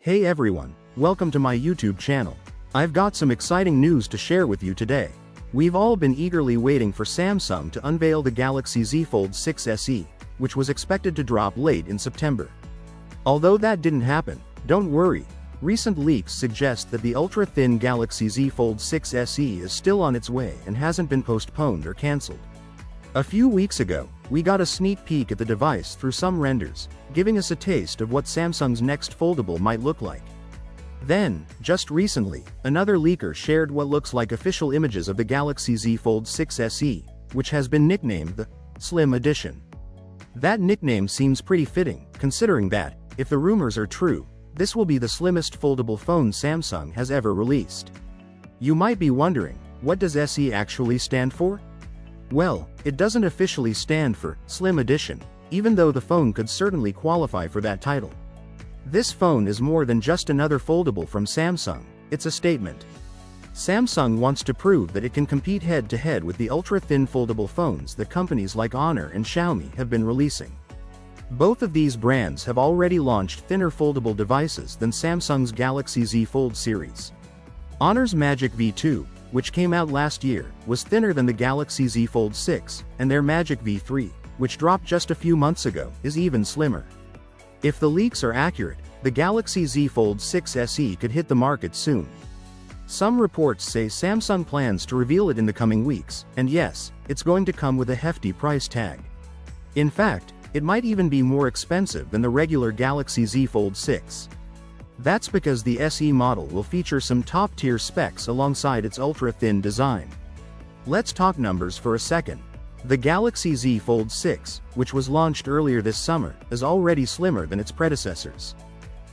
Hey everyone, welcome to my YouTube channel. I've got some exciting news to share with you today. We've all been eagerly waiting for Samsung to unveil the Galaxy Z Fold 6 SE, which was expected to drop late in September. Although that didn't happen, don't worry. Recent leaks suggest that the ultra-thin Galaxy Z Fold 6 SE is still on its way and hasn't been postponed or cancelled. A few weeks ago, we got a sneak peek at the device through some renders, giving us a taste of what Samsung's next foldable might look like. Then, just recently, another leaker shared what looks like official images of the Galaxy Z Fold 6 SE, which has been nicknamed the Slim Edition. That nickname seems pretty fitting, considering that, if the rumors are true, this will be the slimmest foldable phone Samsung has ever released. You might be wondering, what does SE actually stand for? Well, it doesn't officially stand for Slim Edition, even though the phone could certainly qualify for that title. This phone is more than just another foldable from Samsung, it's a statement. Samsung wants to prove that it can compete head-to-head with the ultra-thin foldable phones that companies like Honor and Xiaomi have been releasing. Both of these brands have already launched thinner foldable devices than Samsung's Galaxy Z Fold series. Honor's Magic V2, which came out last year, was thinner than the Galaxy Z Fold 6, and their Magic V3, which dropped just a few months ago, is even slimmer. If the leaks are accurate, the Galaxy Z Fold 6 SE could hit the market soon. Some reports say Samsung plans to reveal it in the coming weeks, and yes, it's going to come with a hefty price tag. In fact, it might even be more expensive than the regular Galaxy Z Fold 6. That's because the SE model will feature some top-tier specs alongside its ultra-thin design. Let's talk numbers for a second. The Galaxy Z Fold 6, which was launched earlier this summer, is already slimmer than its predecessors.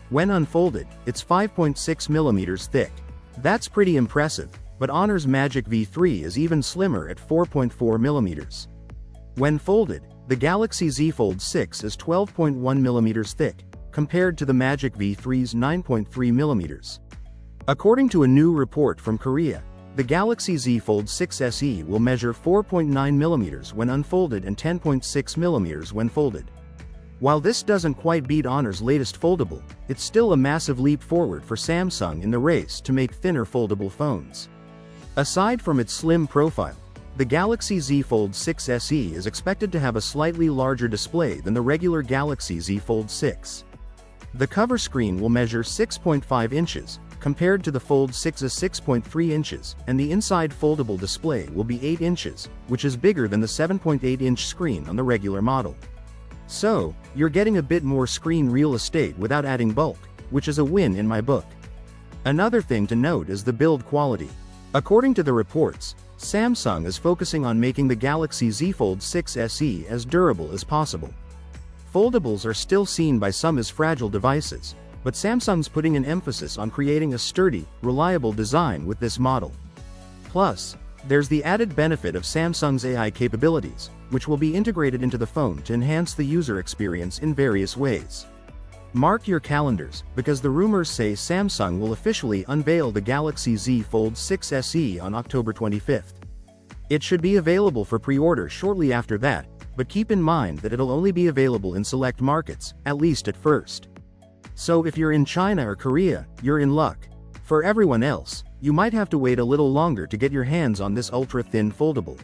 When unfolded, it's 5.6mm thick. That's pretty impressive, but Honor's Magic V3 is even slimmer at 4.4mm. When folded, the Galaxy Z Fold 6 is 12.1mm thick, compared to the Magic V3's 9.3mm. According to a new report from Korea, the Galaxy Z Fold 6 SE will measure 4.9mm when unfolded and 10.6mm when folded. While this doesn't quite beat Honor's latest foldable, it's still a massive leap forward for Samsung in the race to make thinner foldable phones. Aside from its slim profile, the Galaxy Z Fold 6 SE is expected to have a slightly larger display than the regular Galaxy Z Fold 6. The cover screen will measure 6.5 inches, compared to the Fold 6's 6.3 inches, and the inside foldable display will be 8 inches, which is bigger than the 7.8-inch screen on the regular model. So, you're getting a bit more screen real estate without adding bulk, which is a win in my book. Another thing to note is the build quality. According to the reports, Samsung is focusing on making the Galaxy Z Fold 6 SE as durable as possible. Foldables are still seen by some as fragile devices, but Samsung's putting an emphasis on creating a sturdy, reliable design with this model. Plus, there's the added benefit of Samsung's AI capabilities, which will be integrated into the phone to enhance the user experience in various ways. Mark your calendars, because the rumors say Samsung will officially unveil the Galaxy Z Fold 6 SE on October 25th. It should be available for pre-order shortly after that, but keep in mind that it'll only be available in select markets, at least at first. So if you're in China or Korea, you're in luck. For everyone else, you might have to wait a little longer to get your hands on this ultra-thin foldable.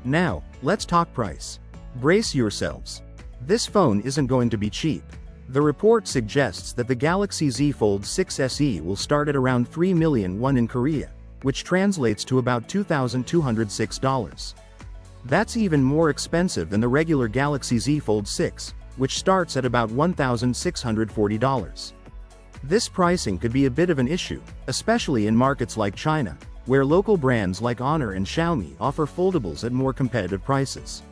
Now, let's talk price. Brace yourselves. This phone isn't going to be cheap. The report suggests that the Galaxy Z Fold 6 SE will start at around 3 million won in Korea, which translates to about $2,206. That's even more expensive than the regular Galaxy Z Fold 6, which starts at about $1,640. This pricing could be a bit of an issue, especially in markets like China, where local brands like Honor and Xiaomi offer foldables at more competitive prices.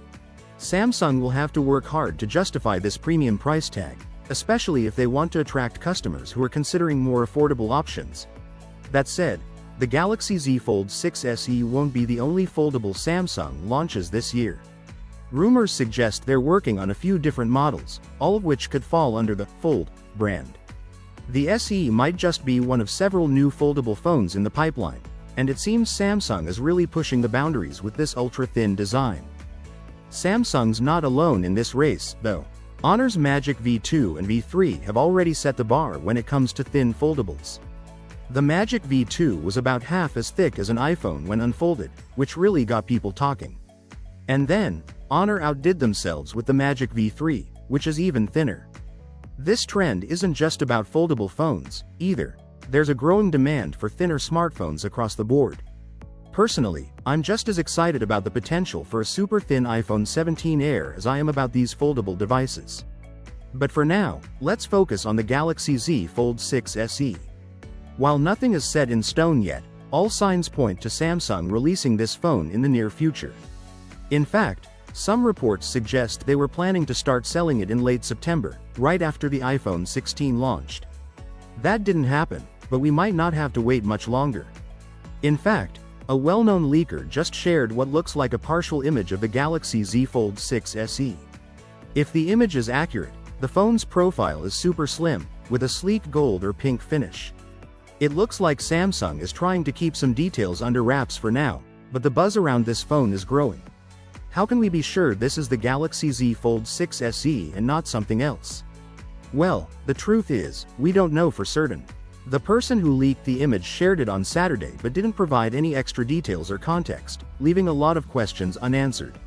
Samsung will have to work hard to justify this premium price tag, especially if they want to attract customers who are considering more affordable options. That said, the Galaxy Z Fold 6 SE won't be the only foldable Samsung launches this year. Rumors suggest they're working on a few different models, all of which could fall under the Fold brand. The SE might just be one of several new foldable phones in the pipeline, and it seems Samsung is really pushing the boundaries with this ultra-thin design. Samsung's not alone in this race, though. Honor's Magic V2 and V3 have already set the bar when it comes to thin foldables. The Magic V2 was about half as thick as an iPhone when unfolded, which really got people talking. And then, Honor outdid themselves with the Magic V3, which is even thinner. This trend isn't just about foldable phones, either. There's a growing demand for thinner smartphones across the board. Personally, I'm just as excited about the potential for a super thin iPhone 17 Air as I am about these foldable devices. But for now, let's focus on the Galaxy Z Fold 6 SE. While nothing is set in stone yet, all signs point to Samsung releasing this phone in the near future. In fact, some reports suggest they were planning to start selling it in late September, right after the iPhone 16 launched. That didn't happen, but we might not have to wait much longer. In fact, a well-known leaker just shared what looks like a partial image of the Galaxy Z Fold 6 SE. If the image is accurate, the phone's profile is super slim, with a sleek gold or pink finish. It looks like Samsung is trying to keep some details under wraps for now, but the buzz around this phone is growing. How can we be sure this is the Galaxy Z Fold 6 SE and not something else? Well, the truth is, we don't know for certain. The person who leaked the image shared it on Saturday but didn't provide any extra details or context, leaving a lot of questions unanswered.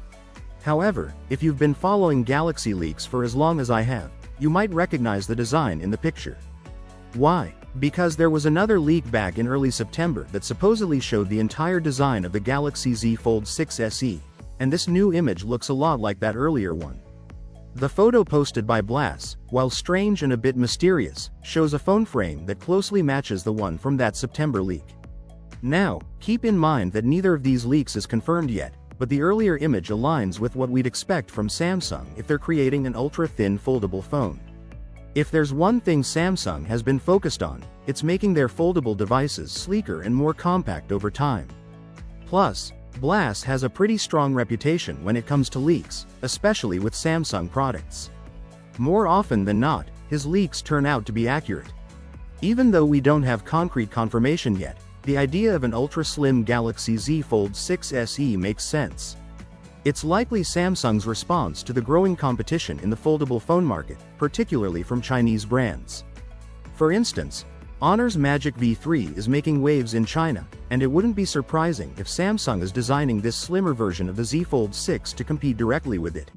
However, if you've been following Galaxy leaks for as long as I have, you might recognize the design in the picture. Why? Because there was another leak back in early September that supposedly showed the entire design of the Galaxy Z Fold 6 SE, and this new image looks a lot like that earlier one. The photo posted by Blass, while strange and a bit mysterious, shows a phone frame that closely matches the one from that September leak. Now, keep in mind that neither of these leaks is confirmed yet, but the earlier image aligns with what we'd expect from Samsung if they're creating an ultra-thin foldable phone. If there's one thing Samsung has been focused on, it's making their foldable devices sleeker and more compact over time. Plus, Blass has a pretty strong reputation when it comes to leaks, especially with Samsung products. More often than not, his leaks turn out to be accurate. Even though we don't have concrete confirmation yet, the idea of an ultra-slim Galaxy Z Fold 6 SE makes sense. It's likely Samsung's response to the growing competition in the foldable phone market, particularly from Chinese brands. For instance, Honor's Magic V3 is making waves in China, and it wouldn't be surprising if Samsung is designing this slimmer version of the Z Fold 6 to compete directly with it.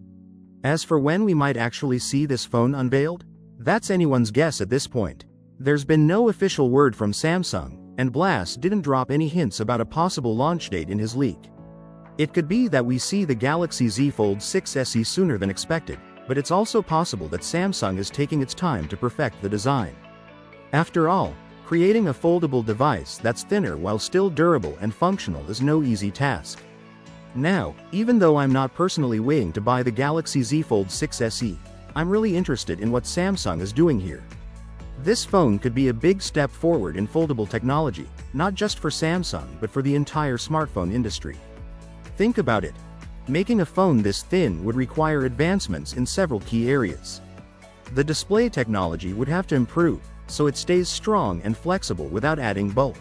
As for when we might actually see this phone unveiled, that's anyone's guess at this point. There's been no official word from Samsung, and Blass didn't drop any hints about a possible launch date in his leak. It could be that we see the Galaxy Z Fold 6 SE sooner than expected, but it's also possible that Samsung is taking its time to perfect the design. After all, creating a foldable device that's thinner while still durable and functional is no easy task. Now, even though I'm not personally waiting to buy the Galaxy Z Fold 6 SE, I'm really interested in what Samsung is doing here. This phone could be a big step forward in foldable technology, not just for Samsung but for the entire smartphone industry. Think about it. Making a phone this thin would require advancements in several key areas. The display technology would have to improve, so it stays strong and flexible without adding bulk.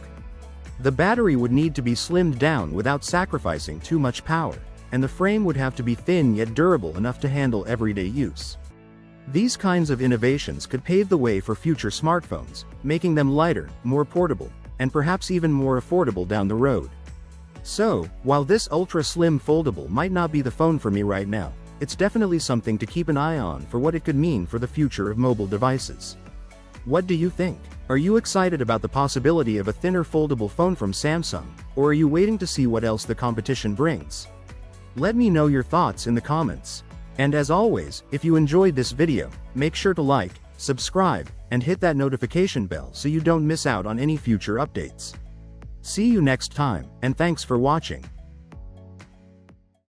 The battery would need to be slimmed down without sacrificing too much power, and the frame would have to be thin yet durable enough to handle everyday use. These kinds of innovations could pave the way for future smartphones, making them lighter, more portable, and perhaps even more affordable down the road. So, while this ultra-slim foldable might not be the phone for me right now, it's definitely something to keep an eye on for what it could mean for the future of mobile devices. What do you think? Are you excited about the possibility of a thinner foldable phone from Samsung, or are you waiting to see what else the competition brings? Let me know your thoughts in the comments. And as always, if you enjoyed this video, make sure to like, subscribe, and hit that notification bell so you don't miss out on any future updates. See you next time, and thanks for watching.